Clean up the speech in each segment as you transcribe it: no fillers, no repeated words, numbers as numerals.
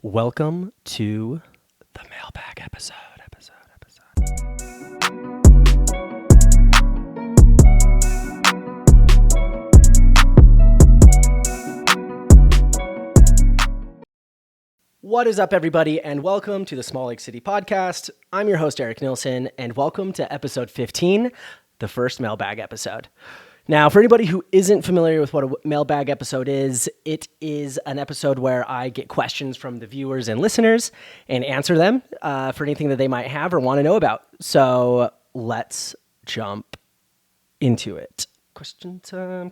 Welcome to the Mailbag episode. What is up, everybody, and welcome to the Small Lake City podcast. I'm your host, Eric Nilsson, and welcome to episode 15, the first Mailbag episode. Now, for anybody who isn't familiar with what a Mailbag episode is, it is an episode where I get questions from the viewers and listeners and answer them for anything that they might have or want to know about. So let's jump into it. Question time.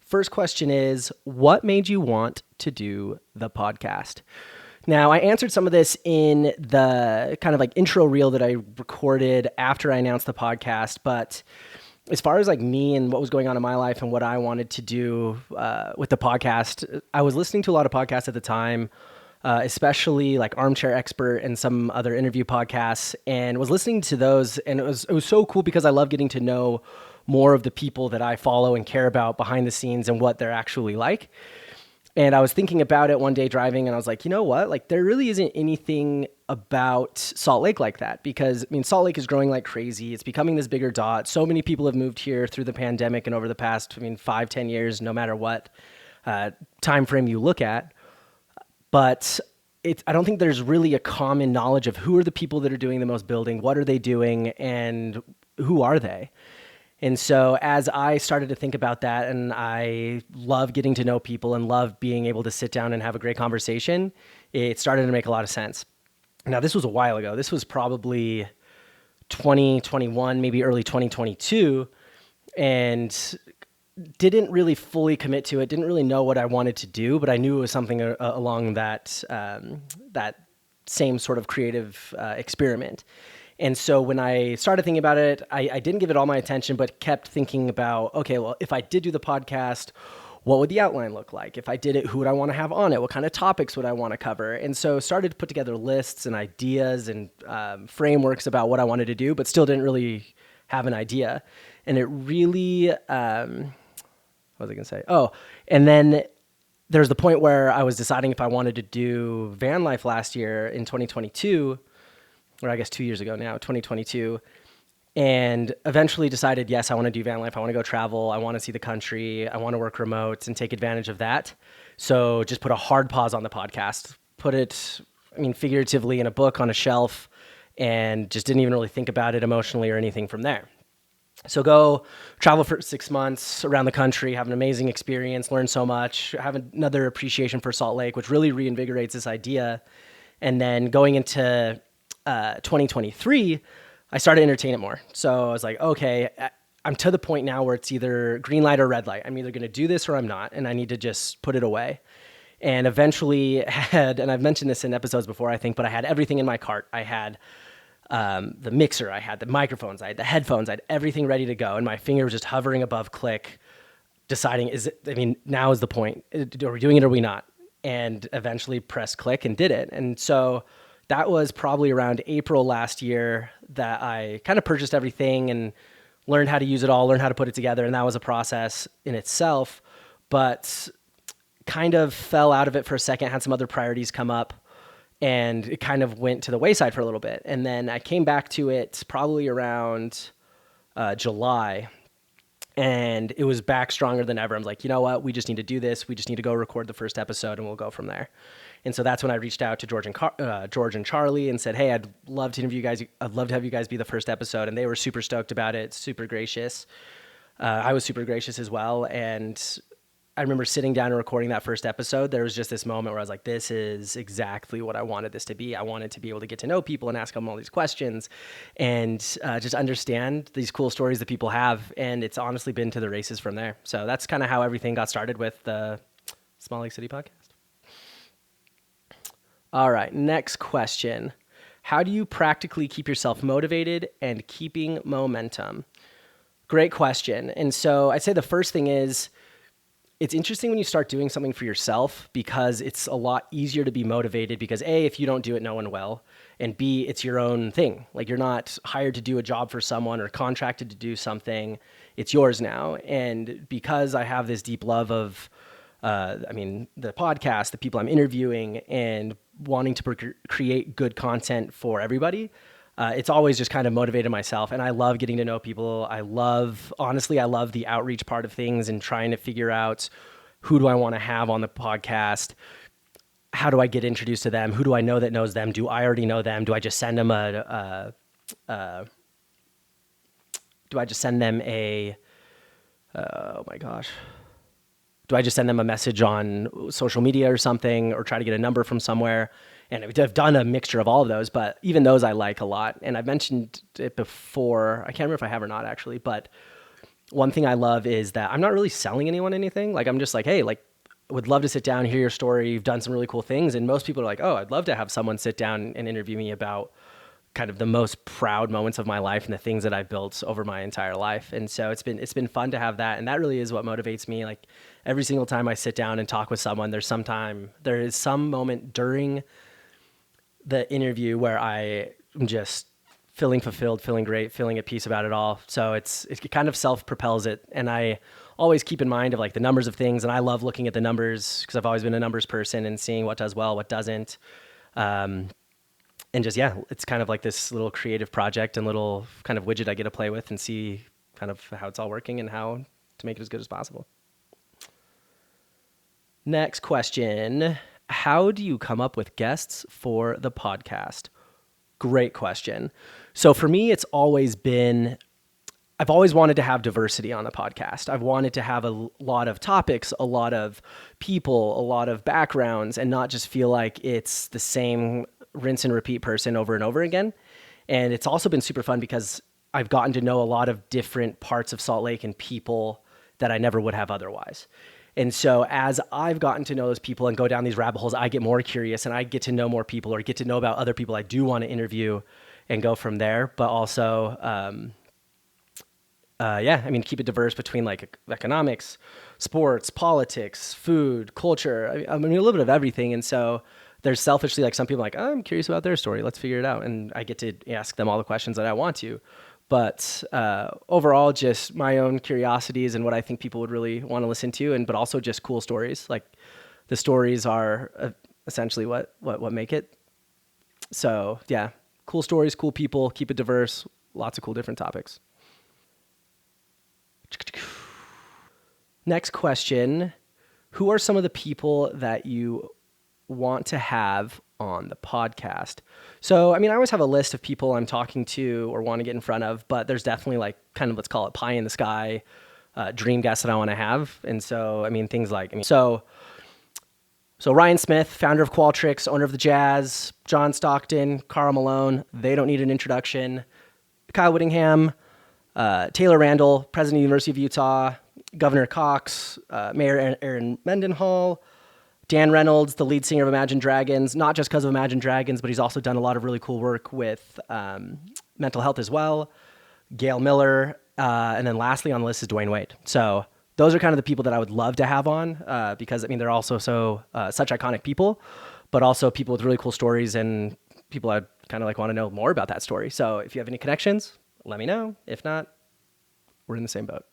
First question is, what made you want to do the podcast? Now, I answered some of this in the kind of like intro reel that I recorded after I announced the podcast, but as far as like me and what was going on in my life and what I wanted to do with the podcast, I was listening to a lot of podcasts at the time, especially like Armchair Expert and some other interview podcasts, and was listening to those, and it was so cool because I love getting to know more of the people that I follow and care about behind the scenes and what they're actually like. And I was thinking about it one day driving, and I was like, you know what? Like, there really isn't anything about Salt Lake like that, because I mean, Salt Lake is growing like crazy. It's becoming this bigger dot. So many people have moved here through the pandemic and over the past, 5-10 years, no matter what time frame you look at. But I don't think there's really a common knowledge of who are the people that are doing the most building, what are they doing, and who are they? And so as I started to think about that, and I love getting to know people and love being able to sit down and have a great conversation, it started to make a lot of sense. Now, this was a while ago. This was probably 2021, maybe early 2022, and didn't really fully commit to it, didn't really know what I wanted to do, but I knew it was something along that same sort of creative experiment. And so when I started thinking about it, I didn't give it all my attention, but kept thinking about, okay, well, if I did do the podcast, what would the outline look like? If I did it, who would I want to have on it? What kind of topics would I want to cover? And so started to put together lists and ideas and frameworks about what I wanted to do, but still didn't really have an idea. And it really, what was I going to say? Oh, and then there's the point where I was deciding if I wanted to do van life last year in 2022, or I guess 2 years ago now, 2022, and eventually decided, yes, I want to do van life. I want to go travel. I want to see the country. I want to work remote and take advantage of that. So just put a hard pause on the podcast, put it, figuratively in a book on a shelf, and just didn't even really think about it emotionally or anything from there. So go travel for 6 months around the country, have an amazing experience, learn so much, have another appreciation for Salt Lake, which really reinvigorates this idea. And then going into 2023, I started to entertain it more. So I was like, okay, I'm to the point now where it's either green light or red light. I'm either going to do this or I'm not, and I need to just put it away. And eventually and I've mentioned this in episodes before, I think, but I had everything in my cart. I had the mixer, I had the microphones, I had the headphones, I had everything ready to go, and my finger was just hovering above click, deciding, now is the point. Are we doing it or are we not? And eventually pressed click and did it. And so that was probably around April last year that I kind of purchased everything and learned how to use it all, learned how to put it together. And that was a process in itself, but kind of fell out of it for a second, had some other priorities come up, and it kind of went to the wayside for a little bit. And then I came back to it probably around July, and it was back stronger than ever. I'm like, you know what? We just need to do this. We just need to go record the first episode, and we'll go from there. And so that's when I reached out to George and Charlie and said, hey, I'd love to interview you guys. I'd love to have you guys be the first episode. And they were super stoked about it, super gracious. I was super gracious as well. And I remember sitting down and recording that first episode. There was just this moment where I was like, this is exactly what I wanted this to be. I wanted to be able to get to know people and ask them all these questions and just understand these cool stories that people have. And it's honestly been to the races from there. So that's kind of how everything got started with the Small Lake City podcast. All right, next question. How do you practically keep yourself motivated and keeping momentum? Great question. And so I'd say the first thing is, it's interesting when you start doing something for yourself, because it's a lot easier to be motivated because A, if you don't do it, no one will. And B, it's your own thing. Like, you're not hired to do a job for someone or contracted to do something. It's yours now. And because I have this deep love of the podcast, the people I'm interviewing, and wanting to create good content for everybody. It's always just kind of motivated myself, and I love getting to know people. Honestly, I love the outreach part of things and trying to figure out who do I want to have on the podcast. How do I get introduced to them? Who do I know that knows them? Do I already know them? Do I just send them oh my gosh. Do I just send them a message on social media or something, or try to get a number from somewhere? And I've done a mixture of all of those, but even those I like a lot. And I've mentioned it before. I can't remember if I have or not actually, but one thing I love is that I'm not really selling anyone anything. Like, I'm just like, hey, like, would love to sit down, hear your story. You've done some really cool things. And most people are like, oh, I'd love to have someone sit down and interview me about kind of the most proud moments of my life and the things that I've built over my entire life. And so it's been fun to have that. And that really is what motivates me. Like, every single time I sit down and talk with someone, there is some moment during the interview where I am just feeling fulfilled, feeling great, feeling at peace about it all. So it kind of self-propels it. And I always keep in mind of like the numbers of things. And I love looking at the numbers because I've always been a numbers person and seeing what does well, what doesn't. And just, yeah, it's kind of like this little creative project and little kind of widget I get to play with and see kind of how it's all working and how to make it as good as possible. Next question. How do you come up with guests for the podcast? Great question. So for me, it's always been, I've always wanted to have diversity on the podcast. I've wanted to have a lot of topics, a lot of people, a lot of backgrounds, and not just feel like it's the same rinse and repeat person over and over again. And it's also been super fun because I've gotten to know a lot of different parts of Salt Lake and people that I never would have otherwise. And so as I've gotten to know those people and go down these rabbit holes, I get more curious and I get to know more people or get to know about other people I do want to interview and go from there. But also, keep it diverse between like economics, sports, politics, food, culture. I mean, a little bit of everything. And so there's selfishly like some people like, oh, I'm curious about their story. Let's figure it out. And I get to ask them all the questions that I want to. But overall, just my own curiosities and what I think people would really want to listen to, but also just cool stories. Like, the stories are essentially what make it. So yeah, cool stories, cool people, keep it diverse, lots of cool different topics. Next question. Who are some of the people that you want to have on the podcast? So, I mean, I always have a list of people I'm talking to or want to get in front of, but there's definitely like kind of, let's call it pie in the sky, dream guests that I want to have. And so, I mean, things like, so Ryan Smith, founder of Qualtrics, owner of the Jazz, John Stockton, Karl Malone, they don't need an introduction. Kyle Whittingham, Taylor Randall, president of the University of Utah, Governor Cox, Mayor Aaron Mendenhall, Dan Reynolds, the lead singer of Imagine Dragons, not just because of Imagine Dragons, but he's also done a lot of really cool work with mental health as well. Gail Miller, and then lastly on the list is Dwayne Wade. So those are kind of the people that I would love to have on because, I mean, they're also such iconic people, but also people with really cool stories and people I kind of like want to know more about that story. So if you have any connections, let me know. If not, we're in the same boat.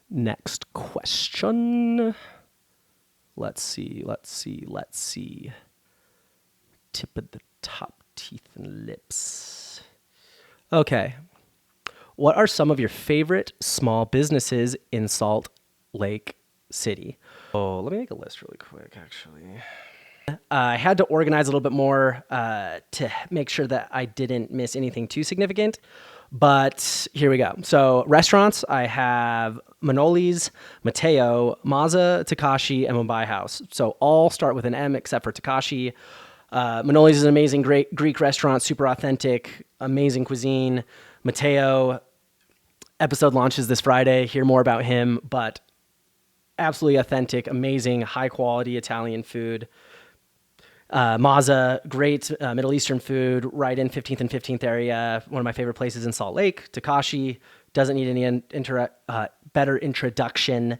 Next question. Let's see. Tip of the top, teeth and lips. Okay. What are some of your favorite small businesses in Salt Lake City? Oh, let me make a list really quick, actually. I had to organize a little bit more to make sure that I didn't miss anything too significant. But here we go. So restaurants, I have Manoli's, Mateo, Maza, Takashi, and Mumbai House. So all start with an M except for Takashi. Manoli's is an amazing, great Greek restaurant, super authentic, amazing cuisine. Mateo, episode launches this Friday. Hear more about him, but absolutely authentic, amazing, high quality Italian food. Maza, great Middle Eastern food, right in 15th and 15th area. One of my favorite places in Salt Lake. Takashi doesn't need any better introduction.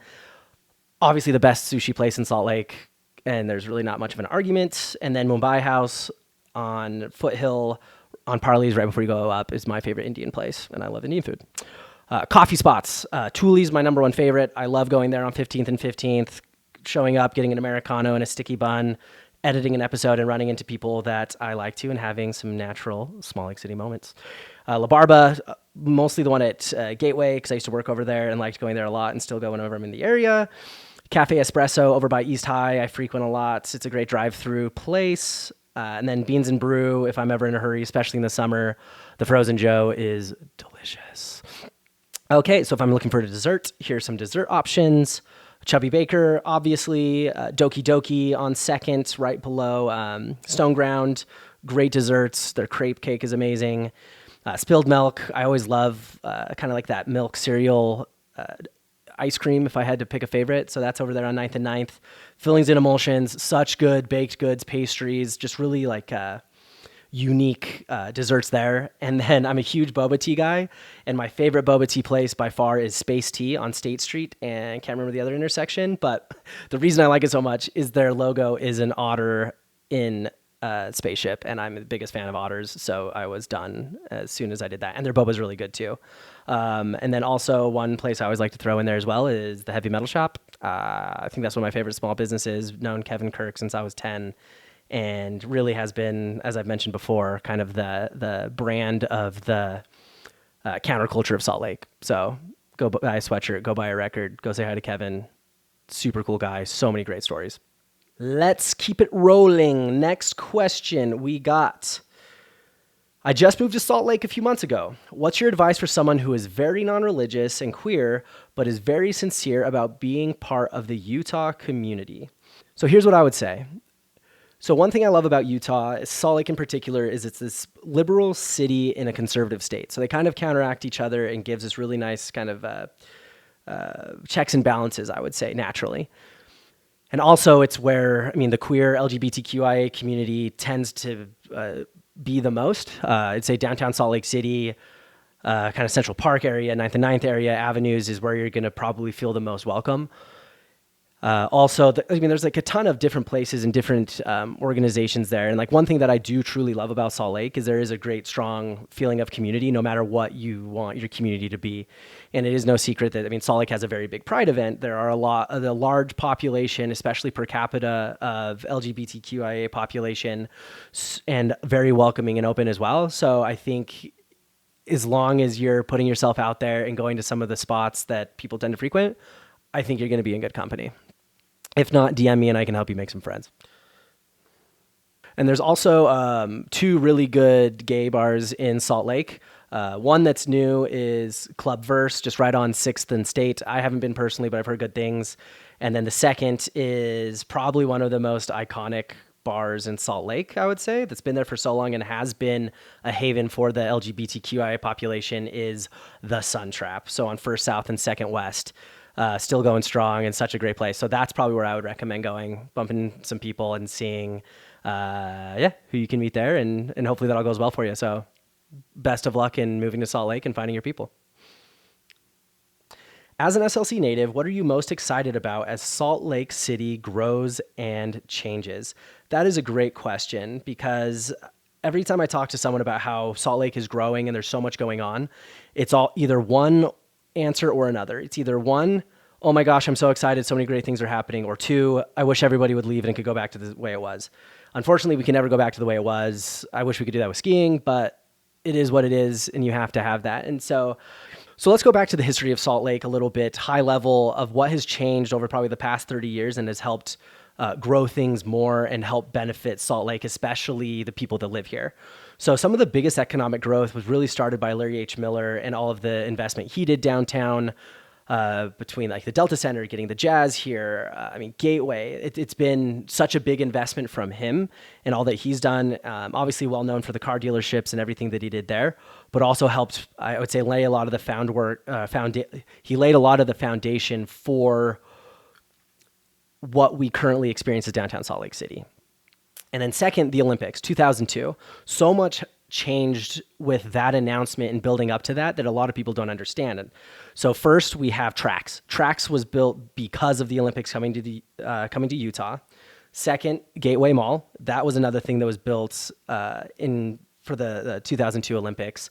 Obviously the best sushi place in Salt Lake, and there's really not much of an argument. And then Mumbai House on Foothill on Parley's right before you go up is my favorite Indian place, and I love Indian food. Coffee spots. Thule's my number one favorite. I love going there on 15th and 15th, showing up, getting an Americano and a sticky bun, editing an episode and running into people that I like to and having some natural small lake city moments. La Barba, mostly the one at Gateway because I used to work over there and liked going there a lot and still go whenever I'm in the area. Cafe Espresso over by East High, I frequent a lot. It's a great drive-through place. And then Beans and Brew, if I'm ever in a hurry, especially in the summer, the Frozen Joe is delicious. Okay, so if I'm looking for a dessert, here's some dessert options. Chubby Baker, obviously. Doki Doki on second, right below Stone Ground. Great desserts. Their crepe cake is amazing. Spilled milk. I always love kind of like that milk cereal ice cream if I had to pick a favorite. So that's over there on 9th and 9th. Fillings and emulsions, such good baked goods, pastries, just really like unique desserts there. And then I'm a huge boba tea guy. And my favorite boba tea place by far is Space Tea on State Street. And can't remember the other intersection. But the reason I like it so much is their logo is an otter in spaceship, and I'm the biggest fan of otters, so I was done as soon as I did that. And their boba's really good too. And then also one place I always like to throw in there as well is the Heavy Metal Shop. I think that's one of my favorite small businesses. Known Kevin Kirk since I was 10, and really has been, as I've mentioned before, kind of the brand of the counterculture of Salt Lake. So go buy a sweatshirt, go buy a record, go say hi to Kevin. Super cool guy. So many great stories. Let's keep it rolling. Next question we got. I just moved to Salt Lake a few months ago. What's your advice for someone who is very non-religious and queer, but is very sincere about being part of the Utah community? So here's what I would say. So one thing I love about Utah, Salt Lake in particular, is it's this liberal city in a conservative state. So they kind of counteract each other and gives this really nice kind of checks and balances, I would say, naturally. And also it's where, the queer LGBTQIA community tends to be the most. I'd say downtown Salt Lake City, kind of Central Park area, 9th and 9th area, avenues is where you're going to probably feel the most welcome. Also, there's like a ton of different places and different organizations there. And like one thing that I do truly love about Salt Lake is there is a great, strong feeling of community, no matter what you want your community to be. And it is no secret that, Salt Lake has a very big Pride event. There are a large population, especially per capita, of LGBTQIA population, and very welcoming and open as well. So I think as long as you're putting yourself out there and going to some of the spots that people tend to frequent, I think you're going to be in good company. If not, DM me and I can help you make some friends. And there's also 2 really good gay bars in Salt Lake. One that's new is Club Verse, just right on 6th and State. I haven't been personally, but I've heard good things. And then the second is probably one of the most iconic bars in Salt Lake, I would say, that's been there for so long and has been a haven for the LGBTQIA population, is the Sun Trap. So on 1st South and 2nd West. Still going strong and such a great place. So that's probably where I would recommend going, bumping some people and seeing, who you can meet there, and hopefully that all goes well for you. So best of luck in moving to Salt Lake and finding your people. As an SLC native, what are you most excited about as Salt Lake City grows and changes? That is a great question, because every time I talk to someone about how Salt Lake is growing and there's so much going on, it's all either one answer or another. It's either 1, oh my gosh, I'm so excited, so many great things are happening, or 2, I wish everybody would leave and it could go back to the way it was. Unfortunately, we can never go back to the way it was. I wish we could do that with skiing, but it is what it is, and you have to have that. And so let's go back to the history of Salt Lake a little bit, high level of what has changed over probably the past 30 years and has helped grow things more and help benefit Salt Lake, especially the people that live here. So some of the biggest economic growth was really started by Larry H. Miller and all of the investment he did downtown, between like the Delta Center, getting the Jazz here, Gateway. It's been such a big investment from him and all that he's done. Obviously well known for the car dealerships and everything that he did there, but also helped, I would say, lay a lot of the he laid a lot of the foundation for what we currently experience as downtown Salt Lake City. And then second, the Olympics, 2002. So much changed with that announcement and building up to that a lot of people don't understand. And so first we have Trax. Trax was built because of the Olympics coming to Utah. Second, Gateway Mall. That was another thing that was built for the 2002 Olympics.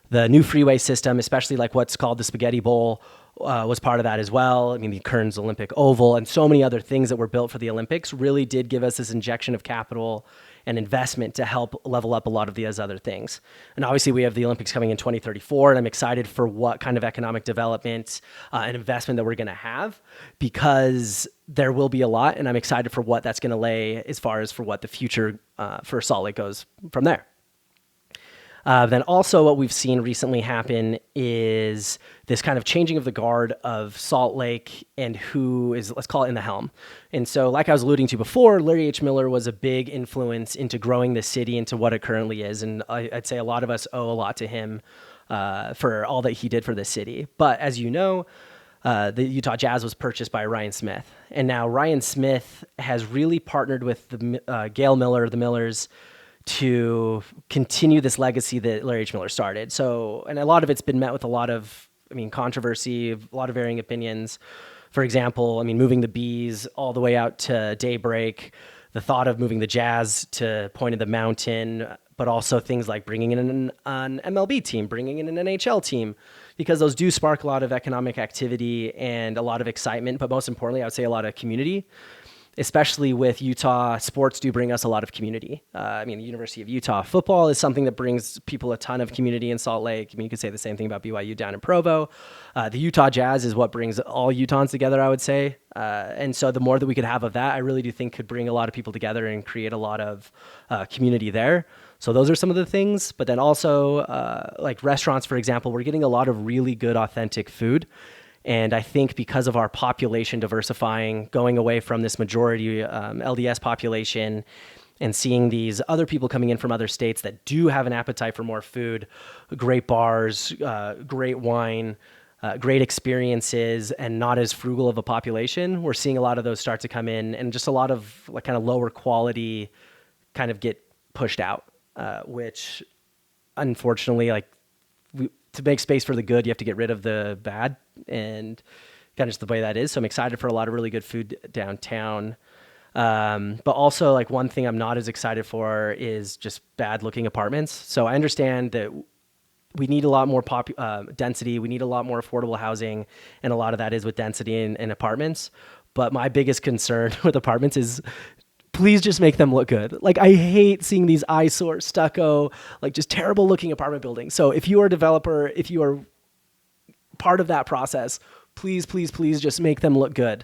The new freeway system, especially like what's called the Spaghetti Bowl, was part of that as well. I mean, the Kearns Olympic Oval and so many other things that were built for the Olympics really did give us this injection of capital and investment to help level up a lot of these other things. And obviously we have the Olympics coming in 2034, and I'm excited for what kind of economic development and investment that we're going to have, because there will be a lot, and I'm excited for what that's going to lay as far as for what the future for Salt Lake goes from there. Then also what we've seen recently happen is this kind of changing of the guard of Salt Lake and who is, let's call it, in the helm. And so like I was alluding to before, Larry H. Miller was a big influence into growing the city into what it currently is. And I'd say a lot of us owe a lot to him for all that he did for the city. But as you know, the Utah Jazz was purchased by Ryan Smith. And now Ryan Smith has really partnered with the Gail Miller, the Millers, to continue this legacy that Larry H. Miller started. So, and a lot of it's been met with a lot of, controversy, a lot of varying opinions. For example, moving the Bees all the way out to Daybreak, the thought of moving the Jazz to Point of the Mountain, but also things like bringing in an MLB team, bringing in an NHL team, because those do spark a lot of economic activity and a lot of excitement, but most importantly, I would say a lot of community. Especially with Utah, sports do bring us a lot of community. The University of Utah football is something that brings people a ton of community in Salt Lake. You could say the same thing about BYU down in Provo. The Utah Jazz is what brings all Utahns together, I would say. And so the more that we could have of that, I really do think could bring a lot of people together and create a lot of community there. So those are some of the things. But then also like restaurants, for example, we're getting a lot of really good, authentic food. And I think because of our population diversifying, going away from this majority LDS population and seeing these other people coming in from other states that do have an appetite for more food, great bars, great wine, great experiences, and not as frugal of a population, we're seeing a lot of those start to come in, and just a lot of like kind of lower quality kind of get pushed out, which unfortunately, to make space for the good, you have to get rid of the bad, and kind of just the way that is. So I'm excited for a lot of really good food downtown. But also, like, one thing I'm not as excited for is just bad looking apartments. So I understand that we need a lot more density. We need a lot more affordable housing. And a lot of that is with density in apartments. But my biggest concern with apartments is, please just make them look good. Like, I hate seeing these eyesore, stucco, like just terrible looking apartment buildings. So if you are a developer, if you are part of that process, please, please, please just make them look good.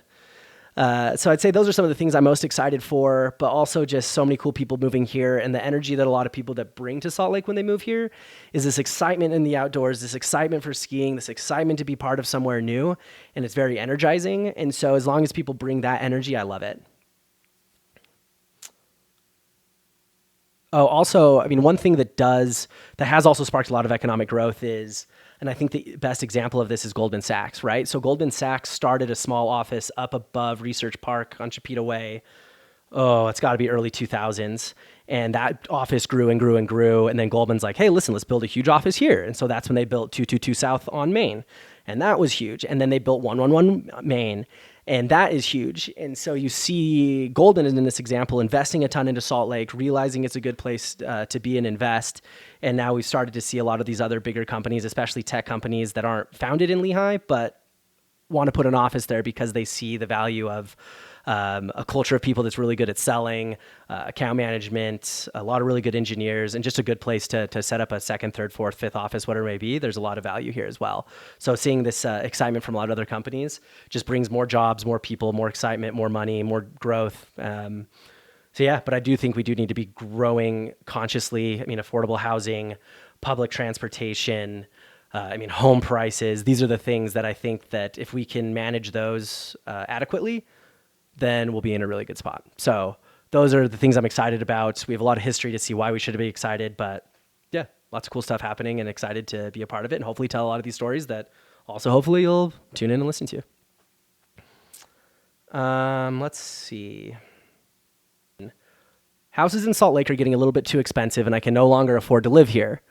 So I'd say those are some of the things I'm most excited for, but also just so many cool people moving here, and the energy that a lot of people that bring to Salt Lake when they move here is this excitement in the outdoors, this excitement for skiing, this excitement to be part of somewhere new, and it's very energizing. And so as long as people bring that energy, I love it. Oh, also, one thing that has also sparked a lot of economic growth is, and I think the best example of this is Goldman Sachs, right? So Goldman Sachs started a small office up above Research Park on Chipeta Way. Oh, it's got to be early 2000s. And that office grew and grew and grew. And then Goldman's like, hey, listen, let's build a huge office here. And so that's when they built 222 South on Main. And that was huge. And then they built 111 Main. And that is huge. And so you see Golden in this example investing a ton into Salt Lake, realizing it's a good place to be and invest. And now we've started to see a lot of these other bigger companies, especially tech companies that aren't founded in Lehigh, but want to put an office there because they see the value of a culture of people that's really good at selling, account management, a lot of really good engineers, and just a good place to set up a second, third, fourth, fifth office, whatever it may be. There's a lot of value here as well. So seeing this excitement from a lot of other companies just brings more jobs, more people, more excitement, more money, more growth. So yeah, but I do think we do need to be growing consciously. Affordable housing, public transportation, home prices. These are the things that I think that if we can manage those adequately, then we'll be in a really good spot. So those are the things I'm excited about. We have a lot of history to see why we should be excited, but yeah, lots of cool stuff happening, and excited to be a part of it and hopefully tell a lot of these stories that also hopefully you'll tune in and listen to. Let's see. Houses in Salt Lake are getting a little bit too expensive, and I can no longer afford to live here.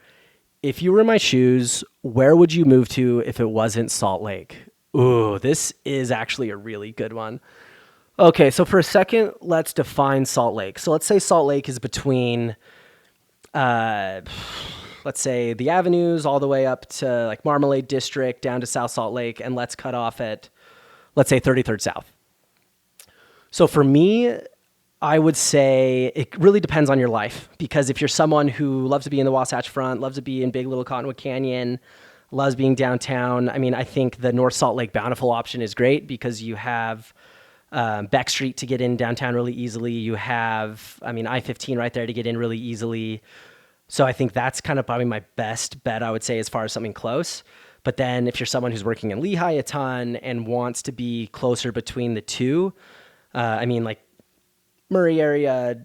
If you were in my shoes, where would you move to if it wasn't Salt Lake? Ooh, this is actually a really good one. Okay, so for a second, let's define Salt Lake. So let's say Salt Lake is between, let's say the avenues all the way up to like Marmalade District down to South Salt Lake, and let's cut off at, let's say 33rd South. So for me, I would say it really depends on your life, because if you're someone who loves to be in the Wasatch Front, loves to be in Big Little Cottonwood Canyon, loves being downtown, I mean, I think the North Salt Lake Bountiful option is great because you have Beck Street to get in downtown really easily. You have, I mean, I-15 right there to get in really easily. So I think that's kind of probably my best bet, I would say, as far as something close. But then if you're someone who's working in Lehigh a ton and wants to be closer between the two, I mean, like Murray area,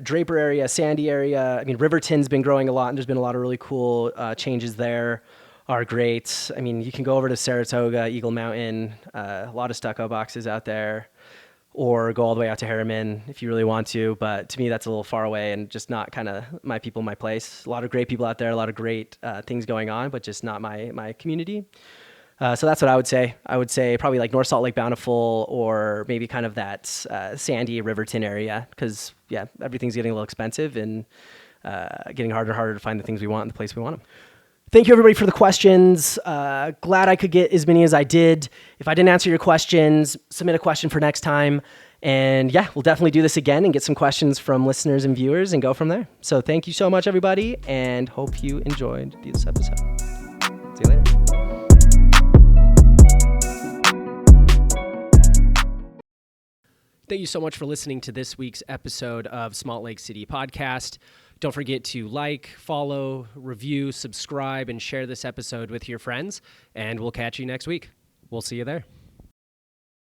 Draper area, Sandy area. I mean, Riverton's been growing a lot, and there's been a lot of really cool changes there. Are great. I mean, you can go over to Saratoga, Eagle Mountain, a lot of stucco boxes out there, or go all the way out to Harriman if you really want to. But to me, that's a little far away and just not kind of my people, my place. A lot of great people out there, a lot of great things going on, but just not my community. So that's what I would say. I would say probably like North Salt Lake Bountiful, or maybe kind of that Sandy Riverton area, because yeah, everything's getting a little expensive and getting harder and harder to find the things we want in the place we want them. Thank you, everybody, for the questions. Glad I could get as many as I did. If I didn't answer your questions, submit a question for next time. And yeah, we'll definitely do this again and get some questions from listeners and viewers and go from there. So thank you so much, everybody, and hope you enjoyed this episode. See you later. Thank you so much for listening to this week's episode of Salt Lake City Podcast. Don't forget to like, follow, review, subscribe, and share this episode with your friends. And we'll catch you next week. We'll see you there.